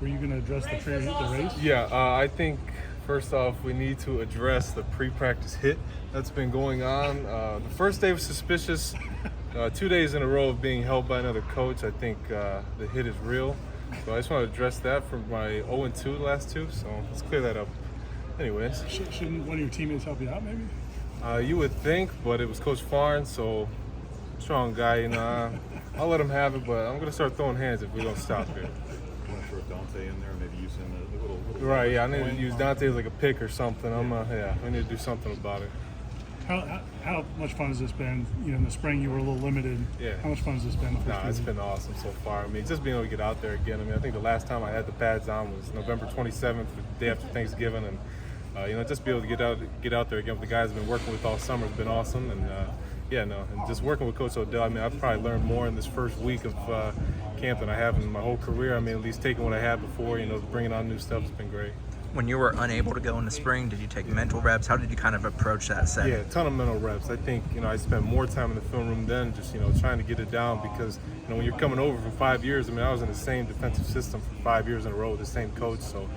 Were you going to address the race? Yeah, I think first off we need to address the pre-practice hit that's been going on. The first day was suspicious. 2 days in a row of being held by another coach. I think the hit is real. So I just want to address that from my 0-2 the last two. So let's clear that up. Anyways. Shouldn't one of your teammates help you out maybe? You would think, but it was Coach Farn, so strong guy, you know. I'll let him have it, but I'm going to start throwing hands if we don't stop here. You want to throw Dante in there, maybe use him a little Right, yeah, I need to use Dante as like a pick or something. We need to do something about it. How much fun has this been? You know, in the spring you were a little limited. Yeah. How much fun has this been? It's been awesome so far. I mean, just being able to get out there again. I mean, I think the last time I had the pads on was November 27th, the day after Thanksgiving, and just be able to get out there again with the guys I've been working with all summer has been awesome. And and just working with Coach Odell. I mean, I've probably learned more in this first week of camp than I have in my whole career. I mean, at least taking what I had before, bringing on new stuff has been great. When you were unable to go in the spring, did you take mental reps? How did you kind of approach that setting? Yeah, a ton of mental reps. I think, I spent more time in the film room then just, trying to get it down because, when you're coming over for 5 years, I mean, I was in the same defensive system for 5 years in a row with the same coach. So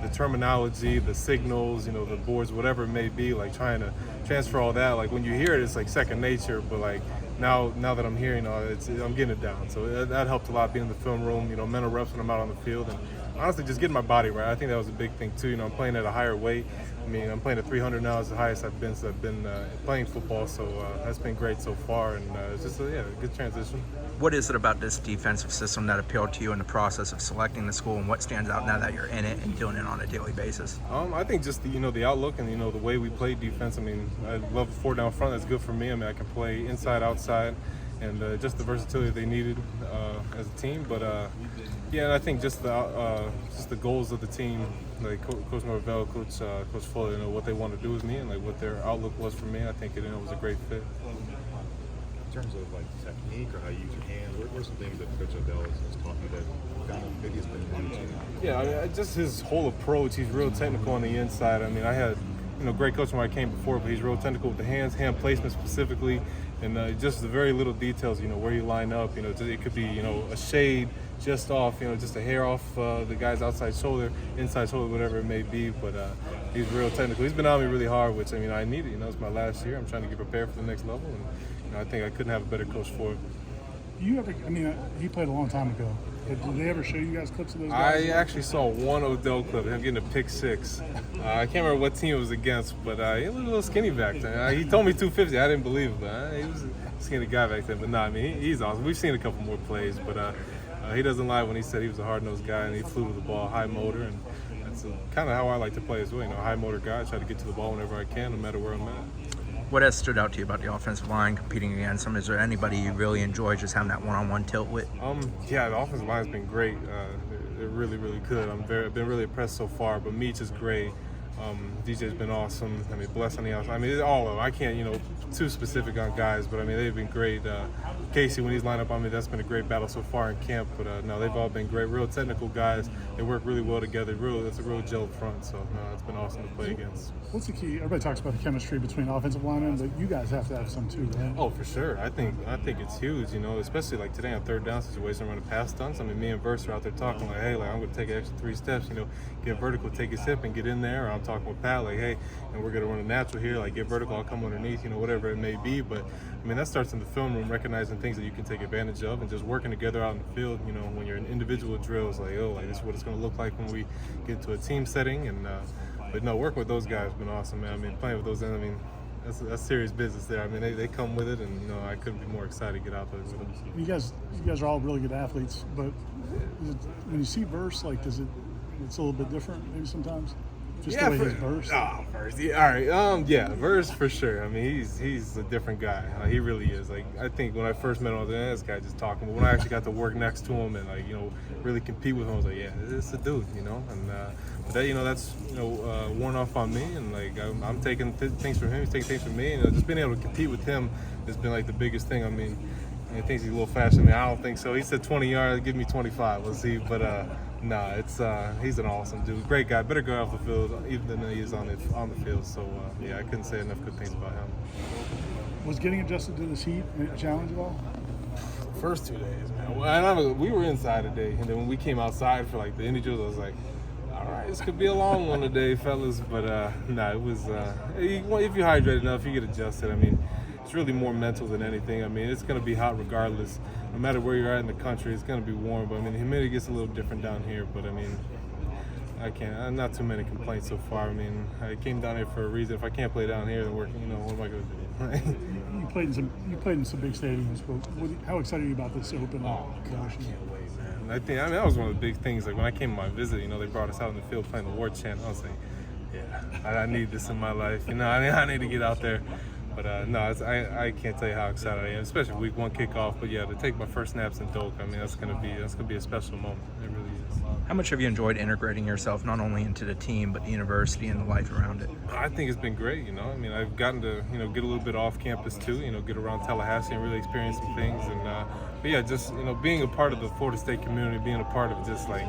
the terminology, the signals, the boards, whatever it may be, like trying to transfer all that, like when you hear it, it's like second nature, but like now that I'm here, I'm getting it down. So that helped a lot being in the film room, mental reps when I'm out on the field. And honestly, just getting my body right. I think that was a big thing too. I'm playing at a higher weight. I mean, I'm playing at 300 now. It's the highest I've been since I've been playing football. So that's been great so far, and it's just a good transition. What is it about this defensive system that appealed to you in the process of selecting the school, and what stands out now that you're in it and doing it on a daily basis? I think just the outlook and the way we play defense. I mean, I love the 4 down front. That's good for me. I mean, I can play inside, outside, and just the versatility they needed as a team. But and I think just the goals of the team, like Coach Norvell, Coach Fuller, what they want to do with me and like what their outlook was for me. I think it was a great fit. In terms of like technique or how you use your hands, what are some things that Coach Odell has taught you that kind of maybe has been one to? Yeah, I mean, just his whole approach. He's real technical on the inside. I mean, I had great coaching when I came before, but he's real technical with the hands, hand placement specifically, and just the very little details. Where you line up. It could be a shade just off, just a hair off the guy's outside shoulder, inside shoulder, whatever it may be. But he's real technical. He's been on me really hard, which I need it. It's my last year. I'm trying to get prepared for the next level, and I think I couldn't have a better coach for it. He played a long time ago. Did they ever show you guys clips of those guys? I actually saw one Odell clip of him getting a pick 6. I can't remember what team it was against, but he was a little skinny back then. He told me 250. I didn't believe it, but he was a skinny guy back then. But no, he's awesome. We've seen a couple more plays, but he doesn't lie when he said he was a hard-nosed guy and he flew to the ball, high motor, and that's kind of how I like to play as well. High motor guy. I try to get to the ball whenever I can, no matter where I'm at. What has stood out to you about the offensive line competing against them? Is there anybody you really enjoy just having that one-on-one tilt with? The offensive line's been great. They're really, really good. I've been really impressed so far. But Meach is great. DJ's been awesome. Bless on the outside. All of them. I can't, too specific on guys, but they've been great. Casey, when he's lined up on me, that's been a great battle so far in camp. But no, they've all been great. Real technical guys. They work really well together. That's a real gel front. So it's been awesome to play against. What's the key? Everybody talks about the chemistry between offensive linemen, but you guys have to have some too, right? Oh, for sure. I think it's huge. Especially like today on third down situation, running pass stunts. Me and Verse are out there talking like, hey, like I'm going to take an extra 3 steps. Get vertical, take his hip, and get in there. Or I'm talking with Pat like, hey, and we're going to run a natural here. Like get vertical, I'll come underneath. Whatever it may be. But that starts in the film room, recognizing things that you can take advantage of, and just working together out in the field. When you're in individual drills, like this is what it's going to look like when we get to a team setting. And but no, working with those guys has been awesome, man. Playing with those, that's serious business there. they come with it, and I couldn't be more excited to get out there with them. You guys are all really good athletes, but when you see Verse, like, it's a little bit different maybe sometimes. Just the way he's Verse. Oh, Verse. Yeah, all right. Verse for sure. He's a different guy. He really is. Like, I think when I first met him, I was like, this guy just talking. But when I actually got to work next to him and really compete with him, I was like, yeah, it's a dude, And but that, that's worn off on me, and like I'm taking things from him, he's taking things from me, and just being able to compete with him has been like the biggest thing. He thinks he's a little faster than me. I don't think so. He said 20 yards, give me 25. We'll see. But he's an awesome dude, great guy. Better go off the field even than he is on the field. So I couldn't say enough good things about him. Was getting adjusted to this heat a challenge at all? First 2 days, man. Well, we were inside today, and then when we came outside for like the individuals, I was like, all right, this could be a long one today, fellas. But it was. If you hydrate enough, you get adjusted. I mean, it's really more mental than anything. I mean, it's going to be hot regardless. No matter where you're at in the country, it's going to be warm. But I mean, the humidity gets a little different down here. But I mean, not too many complaints so far. I mean, I came down here for a reason. If I can't play down here, then what am I going to do? You played in some big stadiums, but how excited are you about this open? Oh God, I can't wait, man. That was one of the big things. Like when I came on my visit, they brought us out in the field playing the war chant. I was like, yeah, I need this in my life. I need to get out there. But I can't tell you how excited I am, especially week 1 kickoff. But yeah, to take my first snaps in Doak, I mean, that's gonna be a special moment. It really is. How much have you enjoyed integrating yourself not only into the team but the university and the life around it? I think it's been great. I mean, I've gotten to get a little bit off campus too. Get around Tallahassee and really experience some things. And but yeah, just being a part of the Florida State community, being a part of just like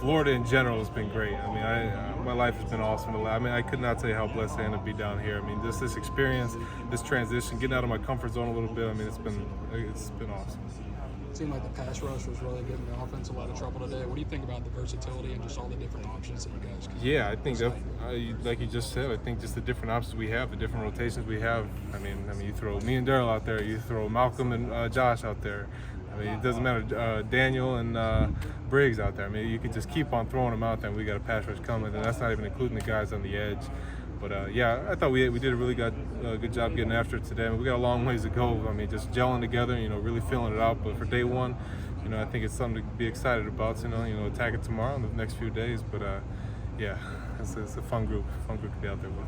Florida in general has been great. I mean, my life has been awesome. I mean, I could not tell you how blessed I am to be down here. I mean, just this experience, this transition, getting out of my comfort zone a little bit. I mean, it's been awesome. It seemed like the pass rush was really good and the offense a lot of trouble today. What do you think about the versatility and just all the different options that you guys can Yeah, I think that, like you just said, I think just the different options we have, the different rotations we have. I mean, you throw me and Daryl out there, you throw Malcolm and Josh out there. I mean, it doesn't matter, Daniel and Briggs out there. I mean, you could just keep on throwing them out there, and we got a pass rush coming, and that's not even including the guys on the edge. But yeah, I thought we did a really good job getting after it today. I mean, we got a long ways to go. I mean, just gelling together, really feeling it out. But for day one, I think it's something to be excited about. Attack it tomorrow in the next few days. But yeah, it's a fun group to be out there with.